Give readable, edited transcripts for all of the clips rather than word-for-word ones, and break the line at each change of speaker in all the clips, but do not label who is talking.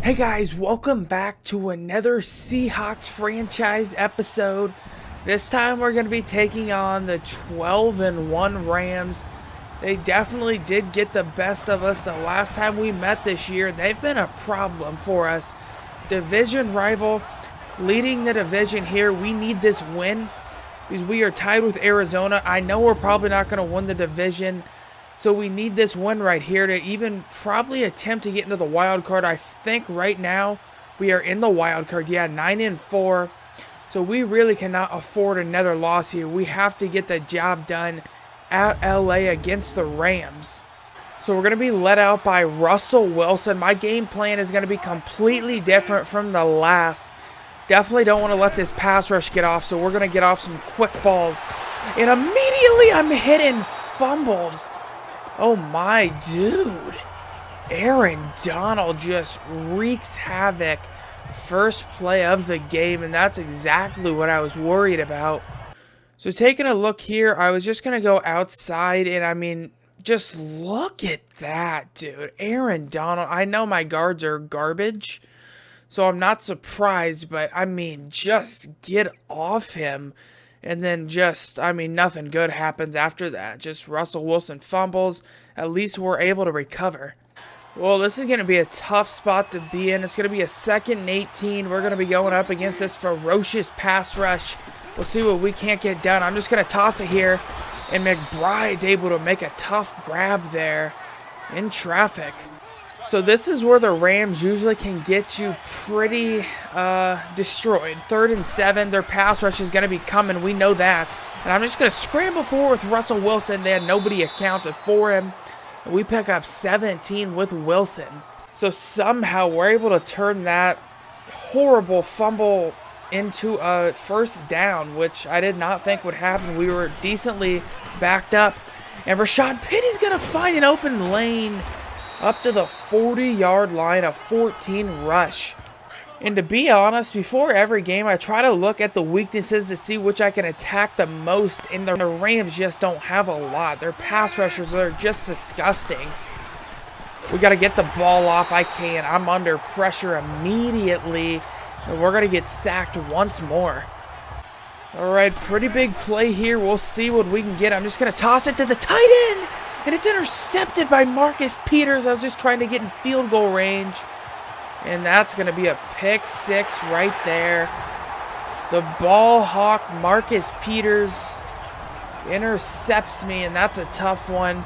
Hey guys, welcome back to another Seahawks franchise episode. This time we're going to be taking on the 12-1 Rams. They definitely did get the best of us the last time we met this year. They've been a problem for us. Division rival, leading the division here. We need this win because we are tied with Arizona. I know we're probably not going to win the division, so we need this win right here to even probably attempt to get into the wild card. I think right now we are in the wild card. Yeah, 9-4. So we really cannot afford another loss here. We have to get the job done at LA against the Rams. So we're going to be let out by Russell Wilson. My game plan is going to be completely different from the last. Definitely don't want to let this pass rush get off, so we're going to get off some quick balls. And immediately I'm hit and fumbled. Oh my dude. Aaron Donald just wreaks havoc. First play of the game, and that's exactly what I was worried about. So taking a look here, I was just going to go outside, and I mean, just look at that, dude. Aaron Donald, I know my guards are garbage, so I'm not surprised, but I mean, just get off him. And then just, I mean, nothing good happens after that. Just Russell Wilson fumbles. At least we're able to recover. Well, this is going to be a tough spot to be in. It's going to be a 2nd and 18. We're going to be going up against this ferocious pass rush. We'll see what we can't get done. I'm just going to toss it here. And McBride's able to make a tough grab there in traffic. So this is where the Rams usually can get you pretty destroyed. 3rd and 7. Their pass rush is going to be coming. We know that. And I'm just going to scramble forward with Russell Wilson. They had nobody accounted for him. And we pick up 17 with Wilson. So somehow we're able to turn that horrible fumble into a first down, which I did not think would happen. We were decently backed up. And Rashad Penny's going to find an open lane up to the 40-yard line, a 14 rush. And to be honest, before every game, I try to look at the weaknesses to see which I can attack the most, and the Rams just don't have a lot. Their pass rushers are just disgusting. We got to get the ball off. I can. I'm under pressure immediately, and we're going to get sacked once more. All right, pretty big play here. We'll see what we can get. I'm just going to toss it to the tight end. And it's intercepted by Marcus Peters. I was just trying to get in field goal range. And that's going to be a pick 6 right there. The ball hawk Marcus Peters intercepts me, and that's a tough one.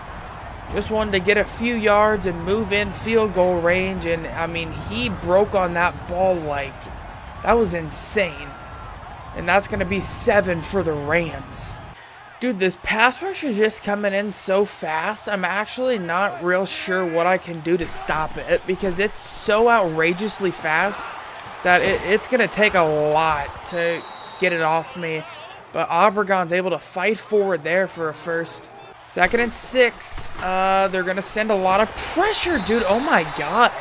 Just wanted to get a few yards and move in field goal range. And, I mean, he broke on that ball like, that was insane. And that's going to be 7 for the Rams. Dude, this pass rush is just coming in so fast. I'm actually not real sure what I can do to stop it because it's so outrageously fast that it's going to take a lot to get it off me. But Obregon's able to fight forward there for a first. 2nd and 6. They're going to send a lot of pressure, dude. Oh, my God.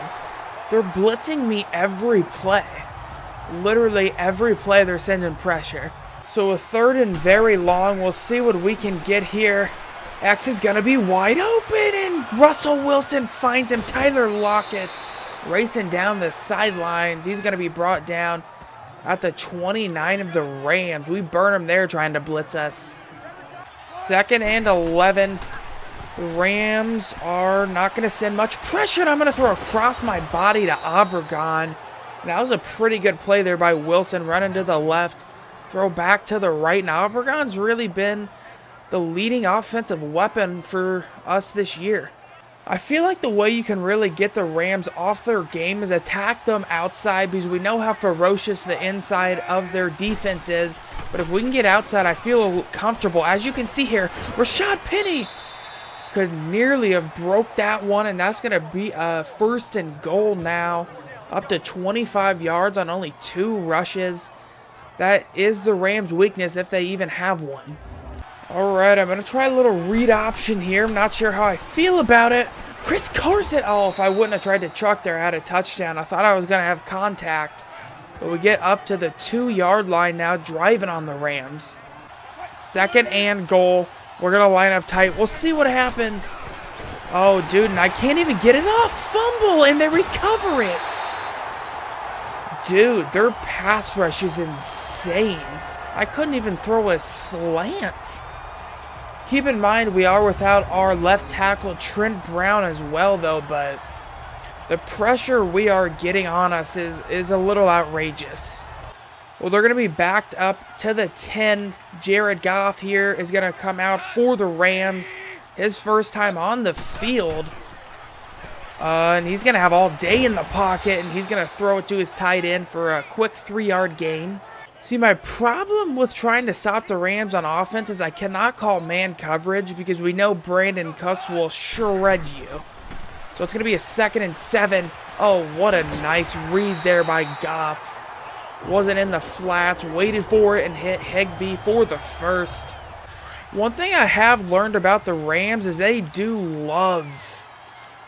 They're blitzing me every play. Literally every play they're sending pressure. So a 3rd and very long. We'll see what we can get here. X is going to be wide open, and Russell Wilson finds him. Tyler Lockett racing down the sidelines. He's going to be brought down at the 29 of the Rams. We burn him there trying to blitz us. 2nd and 11. The Rams are not going to send much pressure, and I'm going to throw across my body to Obregon. That was a pretty good play there by Wilson, running to the left. Throw back to the right. Now, Obregon's really been the leading offensive weapon for us this year. I feel like the way you can really get the Rams off their game is attack them outside because we know how ferocious the inside of their defense is. But if we can get outside, I feel comfortable. As you can see here, Rashad Penny could nearly have broke that one, and that's going to be a 1st and goal now. Up to 25 yards on only 2 rushes. That is the Rams' weakness if they even have one. All right, I'm going to try a little read option here. I'm not sure how I feel about it. Chris Carson. Oh, if I wouldn't have tried to truck there, I had a touchdown. I thought I was going to have contact. But we get up to the 2-yard line now, driving on the Rams. 2nd and goal. We're going to line up tight. We'll see what happens. Oh, dude, and I can't even get it off. Fumble, and they recover it. dude, their pass rush is insane. I couldn't even throw a slant. Keep in mind, we are without our left tackle, Trent Brown, as well, though, but the pressure we are getting on us is a little outrageous. Well, they're going to be backed up to the 10. Jared Goff here is going to come out for the Rams. His first time on the field. And he's going to have all day in the pocket, and he's going to throw it to his tight end for a quick 3-yard gain. See, my problem with trying to stop the Rams on offense is I cannot call man coverage because we know Brandon Cooks will shred you. So it's going to be a 2nd and 7. Oh, what a nice read there by Goff. Wasn't in the flats, waited for it, and hit Higbee for the first. One thing I have learned about the Rams is they do love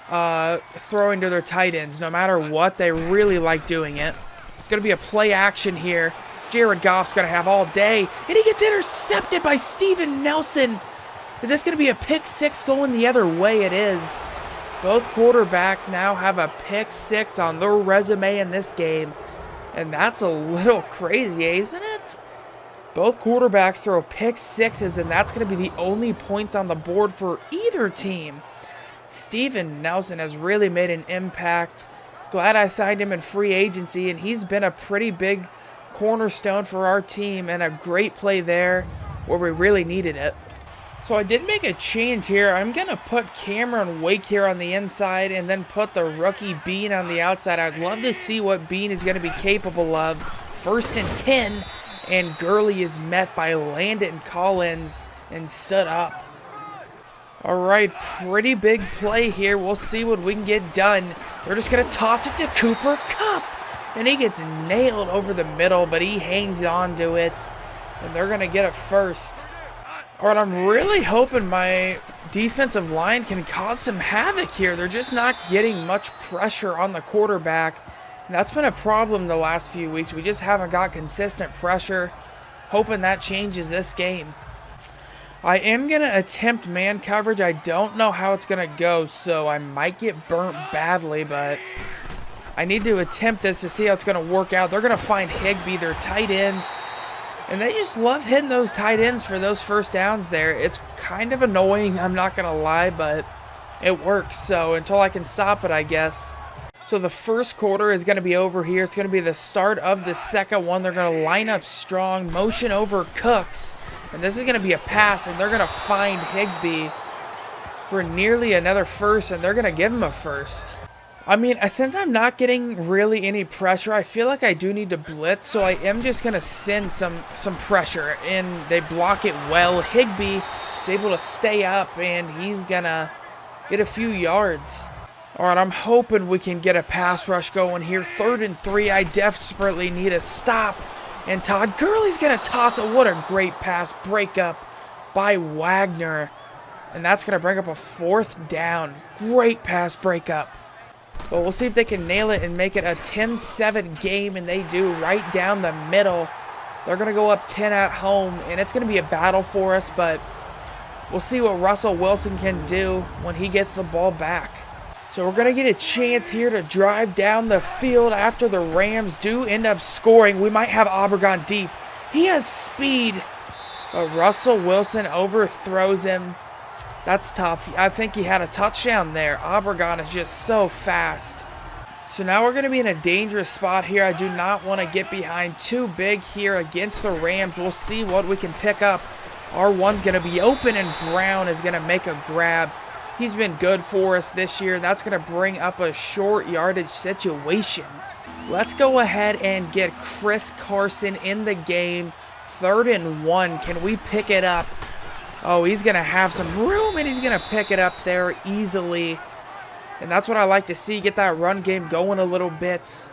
throwing to their tight ends. No matter what, they really like doing it. It's going to be a play action here. Jared Goff's going to have all day, and he gets intercepted by Steven Nelson. Is this going to be a pick six going the other way? It is. Both quarterbacks now have a pick six on their resume in this game, and that's a little crazy, isn't it? Both quarterbacks throw pick sixes, and that's going to be the only points on the board for either team. Steven Nelson has really made an impact. Glad I signed him in free agency, and he's been a pretty big cornerstone for our team and a great play there where we really needed it. So I did make a change here. I'm going to put Cameron Wake here on the inside and then put the rookie Bean on the outside. I'd love to see what Bean is going to be capable of. 1st and 10, and Gurley is met by Landon Collins and stood up. All right, pretty big play here. We'll see what we can get done. They're just going to toss it to Cooper Kupp. And he gets nailed over the middle, but he hangs on to it. And they're going to get it first. All right, I'm really hoping my defensive line can cause some havoc here. They're just not getting much pressure on the quarterback. And that's been a problem the last few weeks. We just haven't got consistent pressure. Hoping that changes this game. I am going to attempt man coverage. I don't know how it's going to go, so I might get burnt badly, but I need to attempt this to see how it's going to work out. They're going to find Higbee, their tight end, and they just love hitting those tight ends for those first downs there. It's kind of annoying, I'm not going to lie, but it works, so until I can stop it, I guess. So the first quarter is going to be over here. It's going to be the start of the second one. They're going to line up strong, motion over Cooks, and this is going to be a pass, and they're going to find Higbee for nearly another first, and they're going to give him a first. I mean, since I'm not getting really any pressure, I feel like I do need to blitz, so I am just going to send some pressure, and they block it well. Higbee is able to stay up, and he's going to get a few yards. All right, I'm hoping we can get a pass rush going here. 3rd and 3, I desperately need a stop, and Todd Gurley's going to toss it. What a great pass breakup by Wagner, and that's going to bring up a 4th down. Great pass breakup. But we'll see if they can nail it and make it a 10-7 game, and they do right down the middle. They're going to go up 10 at home, and it's going to be a battle for us, but we'll see what Russell Wilson can do when he gets the ball back. So we're going to get a chance here to drive down the field after the Rams do end up scoring. We might have Obregon deep. He has speed, but Russell Wilson overthrows him. That's tough. I think he had a touchdown there. Obregon is just so fast. So now we're going to be in a dangerous spot here. I do not want to get behind too big here against the Rams. We'll see what we can pick up. R1's going to be open, and Brown is going to make a grab. He's been good for us this year. That's going to bring up a short yardage situation. Let's go ahead and get Chris Carson in the game. 3rd and 1. Can we pick it up? Oh, he's going to have some room, and he's going to pick it up there easily. And that's what I like to see, get that run game going a little bit.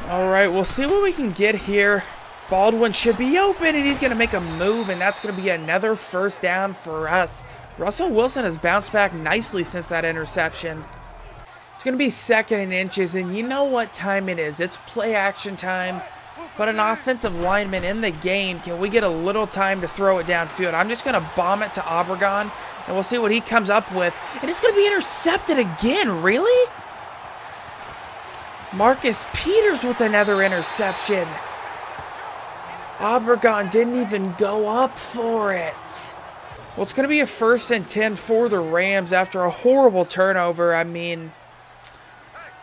All right, we'll see what we can get here. Baldwin should be open, and he's going to make a move, and that's going to be another first down for us. Russell Wilson has bounced back nicely since that interception. It's going to be 2nd and inches, and you know what time it is. It's play action time. But an offensive lineman in the game, can we get a little time to throw it downfield? I'm just going to bomb it to Obregon, and we'll see what he comes up with. And it's going to be intercepted again, really? Marcus Peters with another interception. Obregon didn't even go up for it. Well, it's going to be a 1st and 10 for the Rams after a horrible turnover. I mean,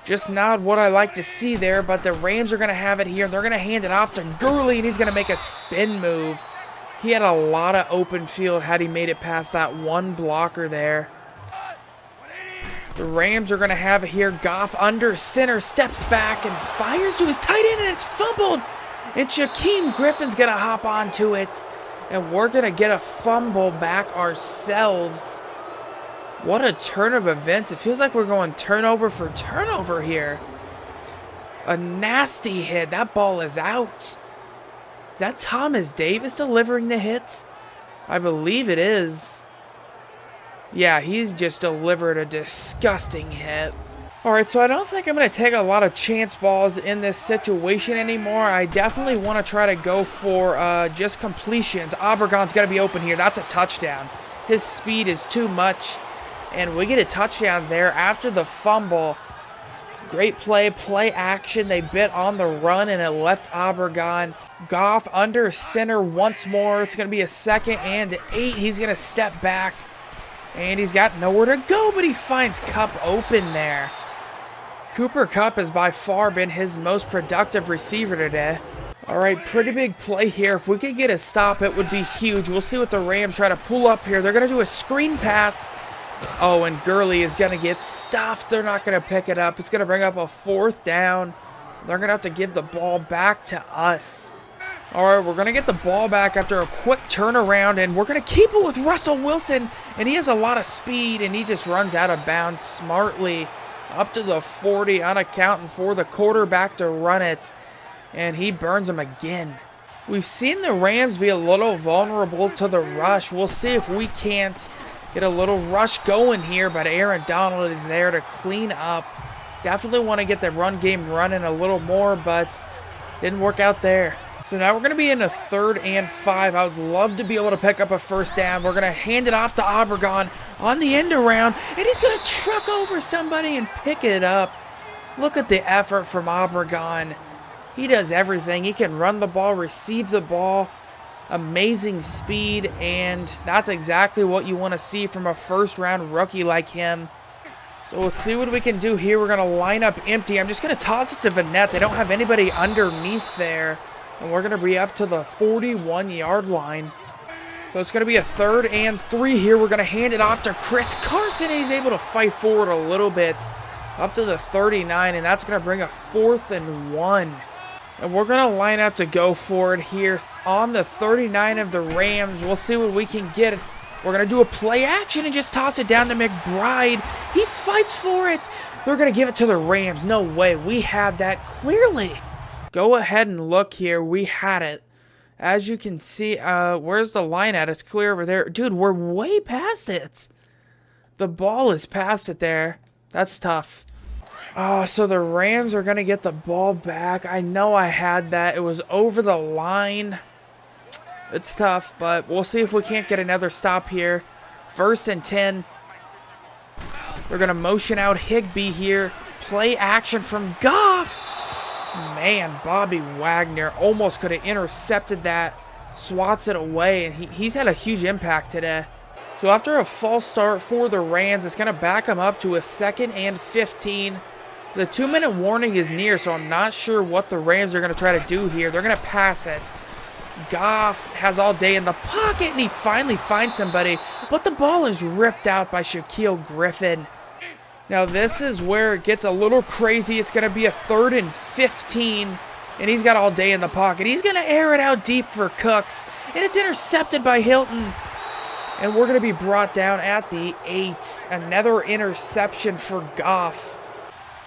just not what I like to see there, but the Rams are going to have it here. They're going to hand it off to Gurley, and he's going to make a spin move. He had a lot of open field had he made it past that one blocker there. The Rams are going to have it here. Goff under center, steps back, and fires to his tight end, and it's fumbled. And Shaquem Griffin's going to hop onto it, and we're going to get a fumble back ourselves. What a turn of events. It feels like we're going turnover for turnover here. A nasty hit. That ball is out. Is that Thomas Davis delivering the hit? I believe it is. Yeah, he's just delivered a disgusting hit. Alright, so I don't think I'm going to take a lot of chance balls in this situation anymore. I definitely want to try to go for just completions. Obregon's got to be open here. That's a touchdown. His speed is too much. And we get a touchdown there after the fumble. Great play, play action. They bit on the run, and it left Obregon. Goff under center once more. It's going to be a 2nd and 8. He's going to step back. And he's got nowhere to go, but he finds Kupp open there. Cooper Kupp has by far been his most productive receiver today. All right, pretty big play here. If we could get a stop, it would be huge. We'll see what the Rams try to pull up here. They're going to do a screen pass. Oh, and Gurley is going to get stuffed. They're not going to pick it up. It's going to bring up a 4th down. They're going to have to give the ball back to us. All right, we're going to get the ball back after a quick turnaround, and we're going to keep it with Russell Wilson, and he has a lot of speed, and he just runs out of bounds smartly up to the 40, unaccounting for the quarterback to run it, and he burns him again. We've seen the Rams be a little vulnerable to the rush. We'll see if we can't get a little rush going here, but Aaron Donald is there to clean up. Definitely want to get the run game running a little more, but didn't work out there. So now we're going to be in a 3rd and 5. I would love to be able to pick up a 1st down. We're going to hand it off to Obregon on the end around, and he's going to truck over somebody and pick it up. Look at the effort from Obregon. He does everything. He can run the ball, receive the ball, amazing speed, and that's exactly what you want to see from a 1st-round rookie like him. So we'll see what we can do here. We're going to line up empty. I'm just going to toss it to Vanette. They don't have anybody underneath there. And we're going to be up to the 41-yard line. So it's going to be a 3rd and 3 here. We're going to hand it off to Chris Carson. He's able to fight forward a little bit up to the 39, and that's going to bring a 4th and 1. And we're going to line up to go for it here on the 39 of the Rams. We'll see what we can get. We're going to do a play action and just toss it down to McBride. He fights for it. They're going to give it to the Rams. No way. We had that clearly. Go ahead and look here. We had it. As you can see, where's the line at? It's clear over there. Dude, we're way past it. The ball is past it there. That's tough. Oh, so the Rams are going to get the ball back. I know I had that. It was over the line. It's tough, but we'll see if we can't get another stop here. 1st and 10. They're going to motion out Higbee here. Play action from Goff. Man, Bobby Wagner almost could have intercepted that. Swats it away, and he's had a huge impact today. So after a false start for the Rams, it's going to back them up to a 2nd and 15. The 2-minute warning is near, so I'm not sure what the Rams are going to try to do here. They're going to pass it. Goff has all day in the pocket, and he finally finds somebody, but the ball is ripped out by Shaquille Griffin. Now this is where it gets a little crazy. It's going to be a 3rd and 15, and he's got all day in the pocket. He's going to air it out deep for Cooks, and it's intercepted by Hilton. And we're going to be brought down at the 8. Another interception for Goff.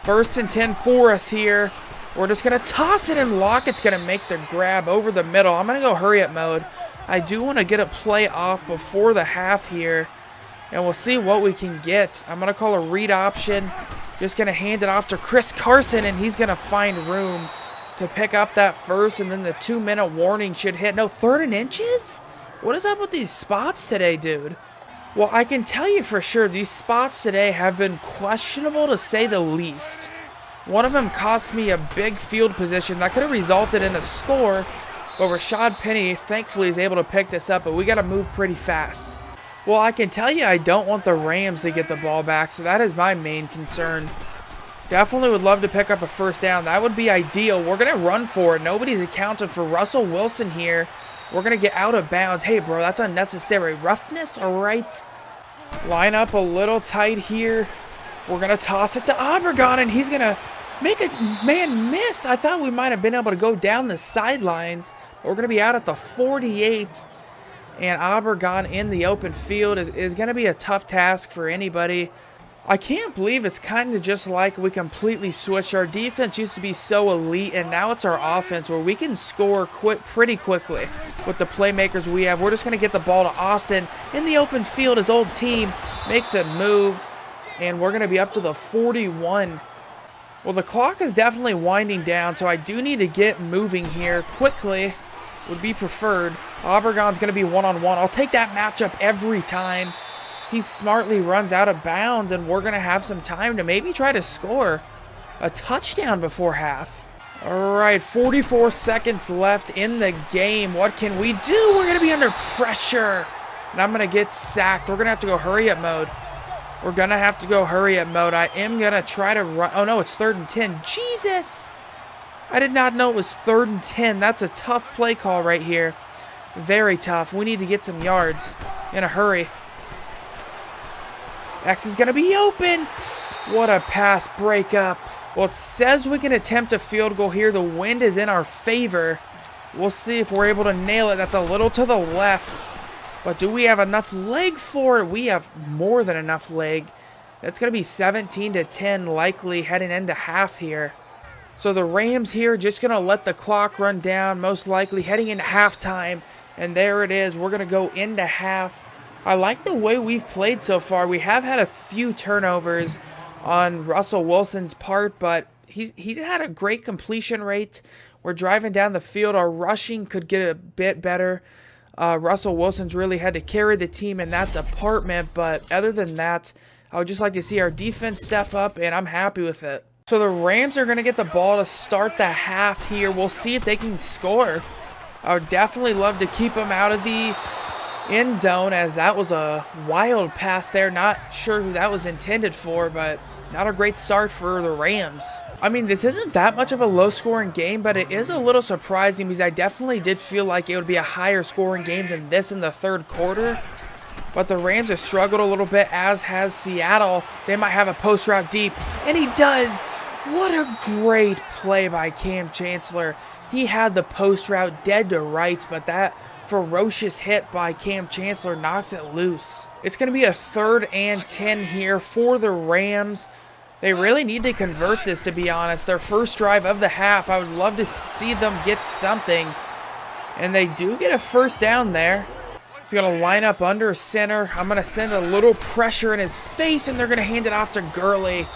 1st and 10 for us here. We're just going to toss it, and Lockett's going to make the grab over the middle. I'm going to go hurry-up mode. I do want to get a play off before the half here. And we'll see what we can get. I'm going to call a read option. Just going to hand it off to Chris Carson, and he's going to find room to pick up that 1st, and then the 2-minute warning should hit. No, 3rd and inches? What is up with these spots today, dude? Well, I can tell you for sure these spots today have been questionable to say the least. One of them cost me a big field position that could have resulted in a score, but Rashad Penny thankfully is able to pick this up, but we got to move pretty fast. Well, I can tell you I don't want the Rams to get the ball back, so that is my main concern. Definitely would love to pick up a first down. That would be ideal. We're going to run for it. Nobody's accounted for Russell Wilson here. We're going to get out of bounds. Hey, bro, that's unnecessary roughness, all right? Line up a little tight here. We're going to toss it to Obregon, and he's going to make a man miss. I thought we might have been able to go down the sidelines. We're going to be out at the 48. And Obregon in the open field is going to be a tough task for anybody. I can't believe it's kind of just like we completely switched. Our defense used to be so elite, and now it's our offense where we can score pretty quickly with the playmakers we have. We're just going to get the ball to Austin in the open field. His old team makes a move, and we're going to be up to the 41. Well, the clock is definitely winding down, so I do need to get moving here quickly. Would be preferred. Obregon's going to be one-on-one. I'll take that matchup every time. He smartly runs out of bounds, and we're going to have some time to maybe try to score a touchdown before half. All right, 44 seconds left in the game. What can we do? We're going to be under pressure, and I'm going to get sacked. We're going to have to go hurry-up mode. We're going to have to go hurry-up mode. I am going to try to run. Oh, no, it's 3rd and 10. Jesus! I did not know it was 3rd and 10. That's a tough play call right here. Very tough. We need to get some yards in a hurry. X is going to be open. What a pass breakup. Well, it says we can attempt a field goal here. The wind is in our favor. We'll see if we're able to nail it. That's a little to the left. But do we have enough leg for it? We have more than enough leg. That's going to be 17-10 likely heading into half here. So the Rams here just going to let the clock run down, most likely heading into halftime. And there it is. We're going to go into half. I like the way we've played so far. We have had a few turnovers on Russell Wilson's part, but he's had a great completion rate. We're driving down the field. Our rushing could get a bit better. Russell Wilson's really had to carry the team in that department, but other than that, I would just like to see our defense step up, and I'm happy with it. So the Rams are going to get the ball to start the half here. We'll see if they can score. I would definitely love to keep them out of the end zone, as that was a wild pass there. Not sure who that was intended for, but not a great start for the Rams. I mean, this isn't that much of a low-scoring game, but it is a little surprising because I definitely did feel like it would be a higher-scoring game than this in the third quarter. But the Rams have struggled a little bit, as has Seattle. They might have a post route deep, and he does. What a great play by Cam Chancellor. He had the post route dead to rights, but that ferocious hit by Cam Chancellor knocks it loose. It's going to be a 3rd and 10 here for the Rams. They really need to convert this, to be honest. Their first drive of the half. I would love to see them get something. And they do get a first down there. He's going to line up under center. I'm going to send a little pressure in his face, and they're going to hand it off to Gurley.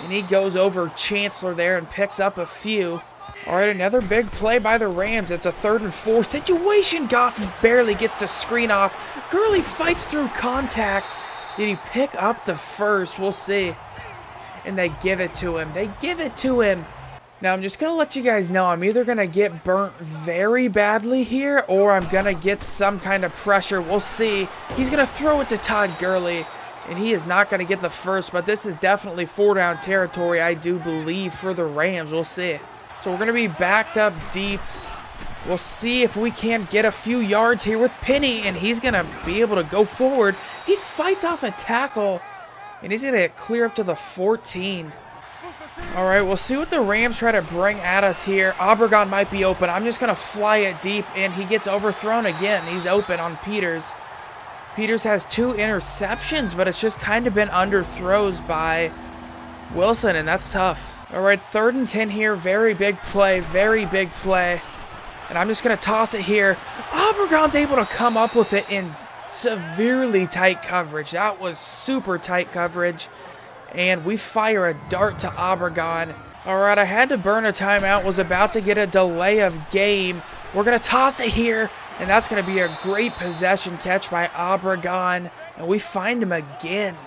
And he goes over Chancellor there and picks up a few. All right, another big play by the Rams. It's a 3rd and 4 situation. Goff barely gets the screen off. Gurley fights through contact. Did he pick up the first? We'll see. And they give it to him. They give it to him. Now, I'm just going to let you guys know I'm either going to get burnt very badly here, or I'm going to get some kind of pressure. We'll see. He's going to throw it to Todd Gurley, and he is not going to get the first, but this is definitely 4-down territory, I do believe, for the Rams. We'll see. So we're going to be backed up deep. We'll see if we can get a few yards here with Penny, and he's going to be able to go forward. He fights off a tackle, and he's going to clear up to the 14. All right, we'll see what the Rams try to bring at us here. Obregon might be open. I'm just going to fly it deep, and he gets overthrown again. He's open on Peters. Peters has 2 interceptions, but it's just kind of been underthrows by Wilson, and that's tough. All right, 3rd and 10 here. Very big play, very big play. And I'm just going to toss it here. Obregon's able to come up with it in severely tight coverage. That was super tight coverage. And we fire a dart to Obregon. All right, I had to burn a timeout. Was about to get a delay of game. We're going to toss it here. And that's going to be a great possession catch by Obregon. And we find him again.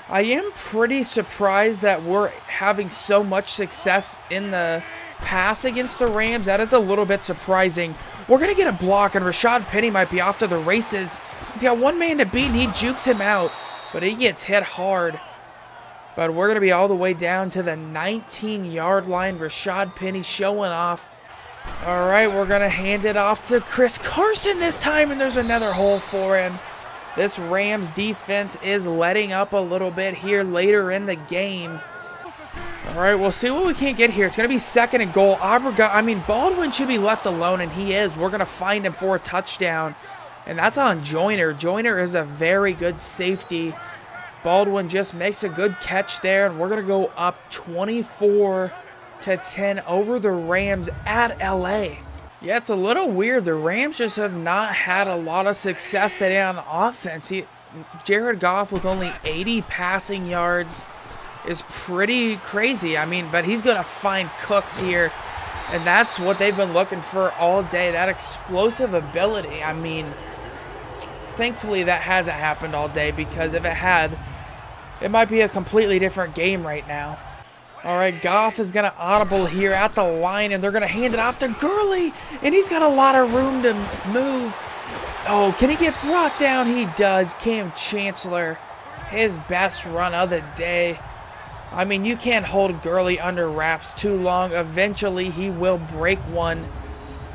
I am pretty surprised that we're having so much success in the pass against the Rams. That is a little bit surprising. We're going to get a block, and Rashad Penny might be off to the races. He's got one man to beat, and he jukes him out, but he gets hit hard. But we're going to be all the way down to the 19-yard line. Rashad Penny showing off. All right, we're going to hand it off to Chris Carson this time, and there's another hole for him. This Rams defense is letting up a little bit here later in the game. All right, we'll see what we can't get here. It's going to be 2nd and goal. Baldwin should be left alone, and he is. We're going to find him for a touchdown, and that's on Joyner. Joyner is a very good safety. Baldwin just makes a good catch there, and we're going to go up 24-10 over the Rams at LA. Yeah, it's a little weird. The Rams just have not had a lot of success today on offense. Jared Goff with only 80 passing yards is pretty crazy. But he's going to find Cooks here, and that's what they've been looking for all day, that explosive ability. Thankfully that hasn't happened all day, because if it had, it might be a completely different game right now. All right, Goff is going to audible here at the line, and they're going to hand it off to Gurley, and he's got a lot of room to move. Oh, can he get brought down? He does. Cam Chancellor, his best run of the day. You can't hold Gurley under wraps too long. Eventually, he will break one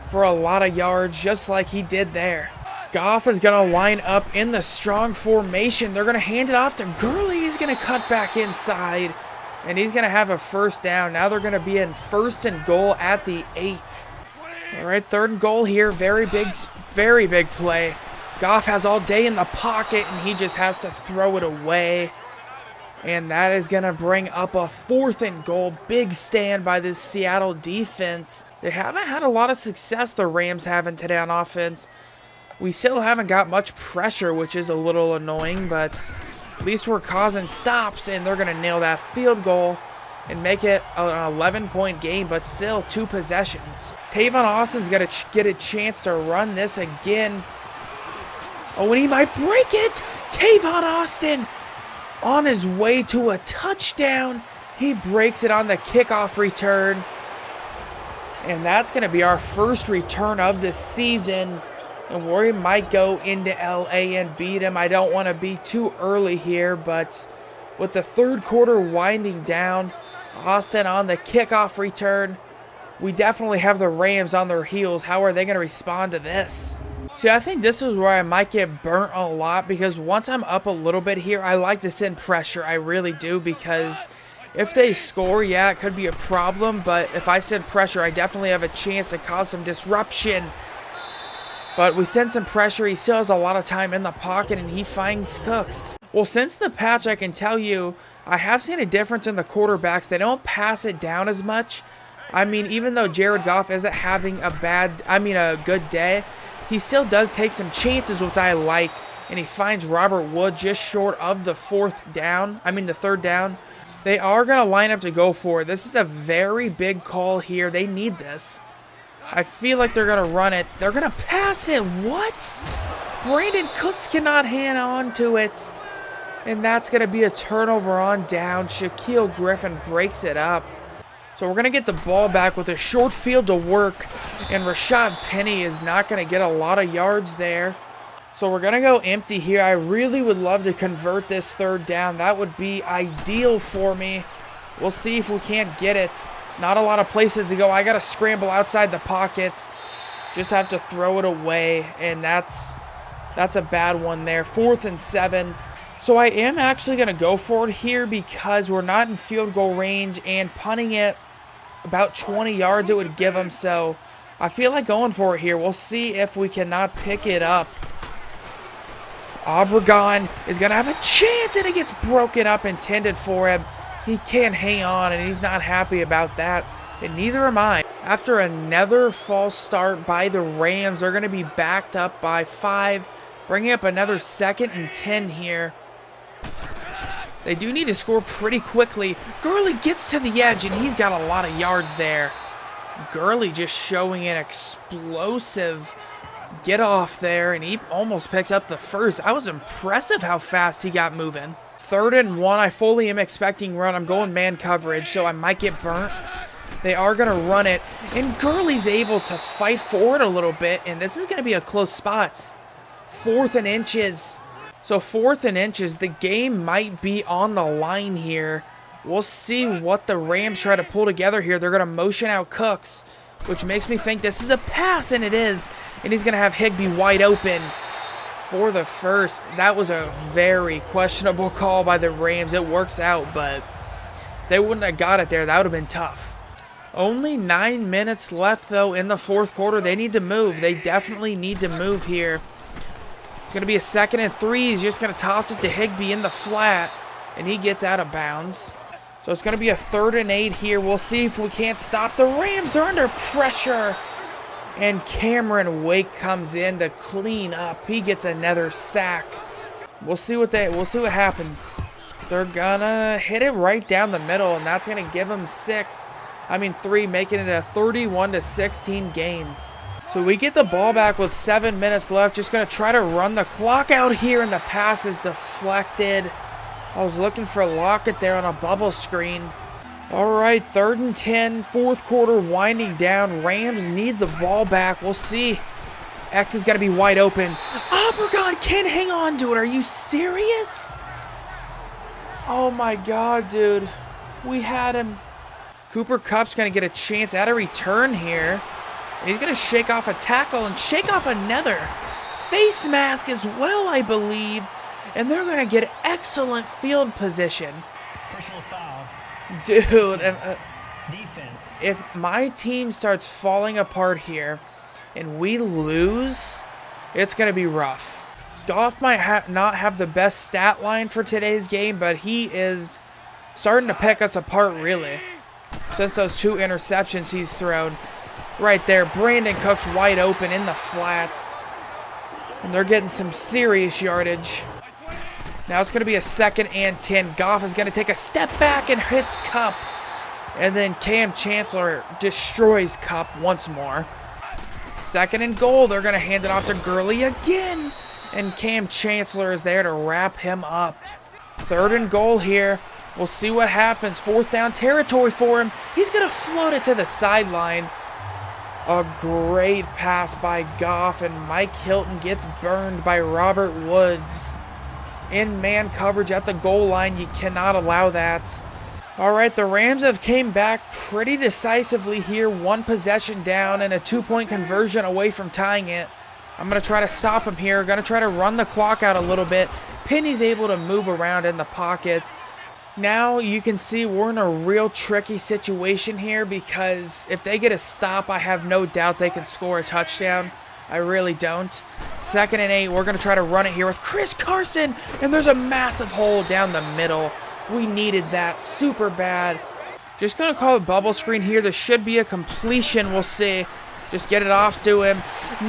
for a lot of yards, just like he did there. Goff is going to line up in the strong formation. They're going to hand it off to Gurley. He's going to cut back inside, and he's going to have a first down. Now they're going to be in 1st and goal at the 8. All right, 3rd and goal here. Very big play. Goff has all day in the pocket, and he just has to throw it away. And that is going to bring up a 4th and goal. Big stand by this Seattle defense. They haven't had a lot of success, the Rams haven't, today on offense. We still haven't got much pressure, which is a little annoying, but at least we're causing stops, and they're going to nail that field goal and make it an 11-point game, but still 2 possessions. Tavon Austin's going to get a chance to run this again. Oh, and he might break it. Tavon Austin on his way to a touchdown. He breaks it on the kickoff return. And that's going to be our first return of the season. And we might go into LA and beat him. I don't want to be too early here, but with the 3rd quarter winding down, Austin on the kickoff return, we definitely have the Rams on their heels. How are they going to respond to this? See, I think this is where I might get burnt a lot, because once I'm up a little bit here, I like to send pressure. I really do, because if they score, yeah, it could be a problem, but if I send pressure, I definitely have a chance to cause some disruption. But we send some pressure. He still has a lot of time in the pocket, and he finds Cooks. Well, since the patch, I can tell you, I have seen a difference in the quarterbacks. They don't pass it down as much. Even though Jared Goff isn't having a good day, he still does take some chances, which I like, and he finds Robert Wood just short of the 3rd down. They are going to line up to go for it. This is a very big call here. They need this. I feel like they're going to run it. They're going to pass it. What? Brandon Cooks cannot hang on to it. And that's going to be a turnover on down. Shaquille Griffin breaks it up. So we're going to get the ball back with a short field to work. And Rashad Penny is not going to get a lot of yards there. So we're going to go empty here. I really would love to convert this 3rd down. That would be ideal for me. We'll see if we can't get it. Not a lot of places to go. I got to scramble outside the pocket. Just have to throw it away. And that's a bad one there. 4th and 7. So I am actually going to go for it here, because we're not in field goal range, and punting it about 20 yards it would give them. So I feel like going for it here. We'll see if we cannot pick it up. Obregon is going to have a chance, and it gets broken up, intended for him. He can't hang on, and he's not happy about that, and neither am I. After another false start by the Rams, they're going to be backed up by 5, bringing up another 2nd and 10 here. They do need to score pretty quickly. Gurley gets to the edge, and he's got a lot of yards there. Gurley just showing an explosive get off there, and he almost picks up the first. That was impressive how fast he got moving. 3rd and 1. I fully am expecting run. I'm going man coverage, so I might get burnt. They are going to run it. And Gurley's able to fight forward a little bit. And this is going to be a close spot. 4th and inches. So 4th and inches. The game might be on the line here. We'll see what the Rams try to pull together here. They're going to motion out Cooks, which makes me think this is a pass, and it is. And he's going to have Higbee wide open for the first. That was a very questionable call by the Rams. It works out, but they wouldn't have got it there. That would have been tough. Only 9 minutes left, though, in the 4th quarter. They need to move. They definitely need to move here. It's going to be a 2nd and 3. He's just going to toss it to Higbee in the flat, and he gets out of bounds. So it's going to be a 3rd and 8 here. We'll see if we can't stop the Rams. They're under pressure. And Cameron Wake comes in to clean up. He gets another sack. We'll see what happens. They're going to hit it right down the middle, and that's going to give them 3, making it a 31-16 game. So we get the ball back with 7 minutes left. Just going to try to run the clock out here, and the pass is deflected. I was looking for Lockett there on a bubble screen. All right, 3rd and 10, 4th quarter winding down. Rams need the ball back. We'll see. X is going to be wide open. Obregon can't hang on to it. Are you serious? Oh, my God, dude. We had him. Cooper Kupp's going to get a chance at a return here. And he's going to shake off a tackle and shake off another face mask as well, I believe. And they're going to get excellent field position.
Personal foul.
Dude,
Defense.
If my team starts falling apart here and we lose, it's going to be rough. Goff might not have the best stat line for today's game, but he is starting to pick us apart, really. Since those 2 interceptions he's thrown. Right there, Brandon Cooks wide open in the flats. And they're getting some serious yardage. Now it's going to be a 2nd and 10. Goff is going to take a step back and hits Kupp. And then Cam Chancellor destroys Kupp once more. 2nd and goal. They're going to hand it off to Gurley again. And Cam Chancellor is there to wrap him up. 3rd and goal here. We'll see what happens. 4th down territory for him. He's going to float it to the sideline. A great pass by Goff, and Mike Hilton gets burned by Robert Woods. In man coverage at the goal line, you cannot allow that. All right, the Rams have came back pretty decisively here. 1 possession down and a 2-point conversion away from tying it. I'm going to try to stop him here. Going to try to run the clock out a little bit. Penny's able to move around in the pocket. Now you can see we're in a real tricky situation here because if they get a stop, I have no doubt they can score a touchdown. I really don't. 2nd and 8, we're going to try to run it here with Chris Carson, and there's a massive hole down the middle. We needed that super bad. Just going to call a bubble screen here. This should be a completion. We'll see. Just get it off to him.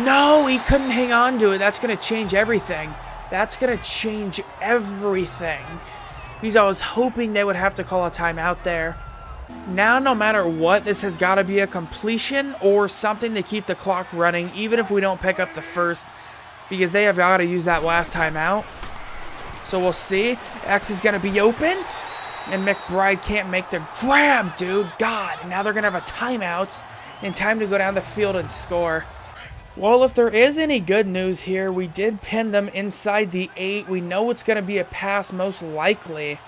No, he couldn't hang on to it. That's going to change everything. That's going to change everything. Because I was hoping they would have to call a timeout there. Now, no matter what, this has got to be a completion or something to keep the clock running, even if we don't pick up the first, because they have got to use that last timeout. So we'll see. X is going to be open, and McBride can't make the grab, dude. God, now they're going to have a timeout and time to go down the field and score. Well, if there is any good news here, we did pin them inside the 8. We know it's going to be a pass most likely.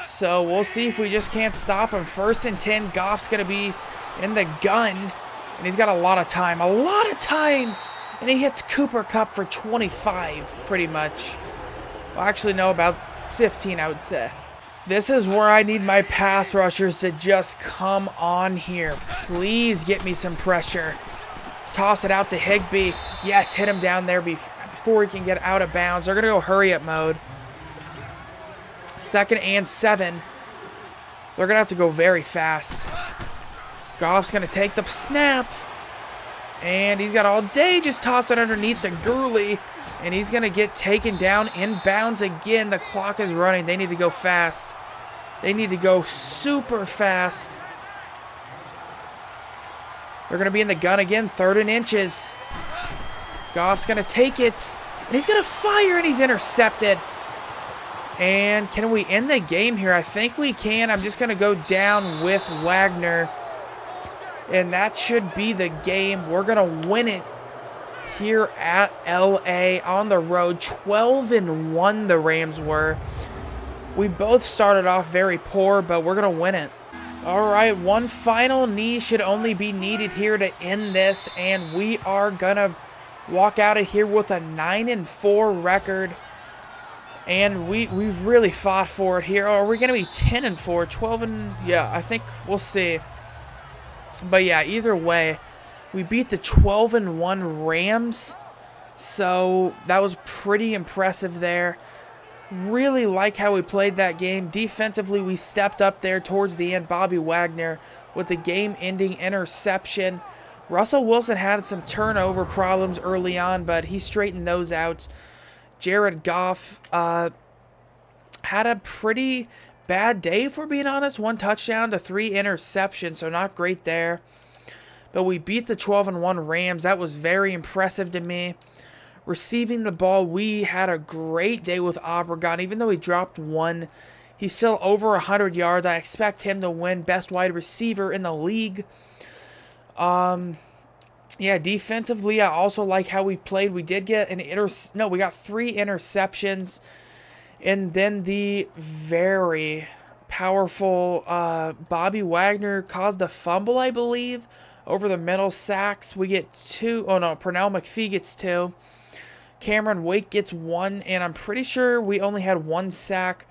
So we'll see if we just can't stop him. 1st and 10, Goff's going to be in the gun. And he's got a lot of time. And he hits Cooper Kupp for 25, pretty much. Well, actually, no, about 15, I would say. This is where I need my pass rushers to just come on here. Please get me some pressure. Toss it out to Higbee. Yes, hit him down there before he can get out of bounds. They're going to go hurry-up mode. 2nd and 7. They're going to have to go very fast. Goff's going to take the snap. And he's got all day. Just toss it underneath to Gurley. And he's going to get taken down in bounds again. The clock is running. They need to go fast. They need to go super fast. They're going to be in the gun again. 3rd and inches. Goff's going to take it. And he's going to fire, and he's intercepted. And can we end the game here? I think we can. I'm just going to go down with Wagner. And that should be the game. We're going to win it here at LA on the road. 12-1 the Rams were. We both started off very poor, but we're going to win it. All right, one final knee should only be needed here to end this. And we are going to walk out of here with a 9-4 record. And we've really fought for it here. Are we going to be 10-4, 12 and yeah, I think we'll see. But yeah, either way, we beat the 12-1 Rams. So that was pretty impressive there. Really like how we played that game. Defensively, we stepped up there towards the end. Bobby Wagner with the game-ending interception. Russell Wilson had some turnover problems early on, but he straightened those out. Jared Goff had a pretty bad day, if we're being honest. 1 touchdown to 3 interceptions, so not great there. But we beat the 12-1 Rams. That was very impressive to me. Receiving the ball, we had a great day with Obregon. Even though he dropped 1, he's still over 100 yards. I expect him to win Best Wide Receiver in the league. Yeah, defensively, I also like how we played. We did get we got 3 interceptions. And then the very powerful Bobby Wagner caused a fumble, I believe, over the middle. Sacks, we get 2. Oh, no, Pernell McPhee gets 2. Cameron Wake gets 1. And I'm pretty sure we only had 1 sack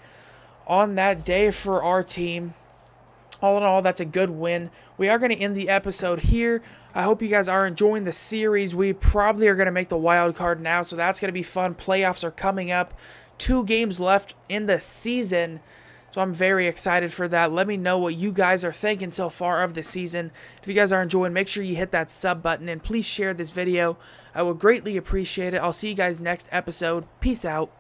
on that day for our team. All in all, that's a good win. We are going to end the episode here. I hope you guys are enjoying the series. We probably are going to make the wild card now, so that's going to be fun. Playoffs are coming up. 2 games left in the season, so I'm very excited for that. Let me know what you guys are thinking so far of the season. If you guys are enjoying, make sure you hit that sub button, and please share this video. I will greatly appreciate it. I'll see you guys next episode. Peace out.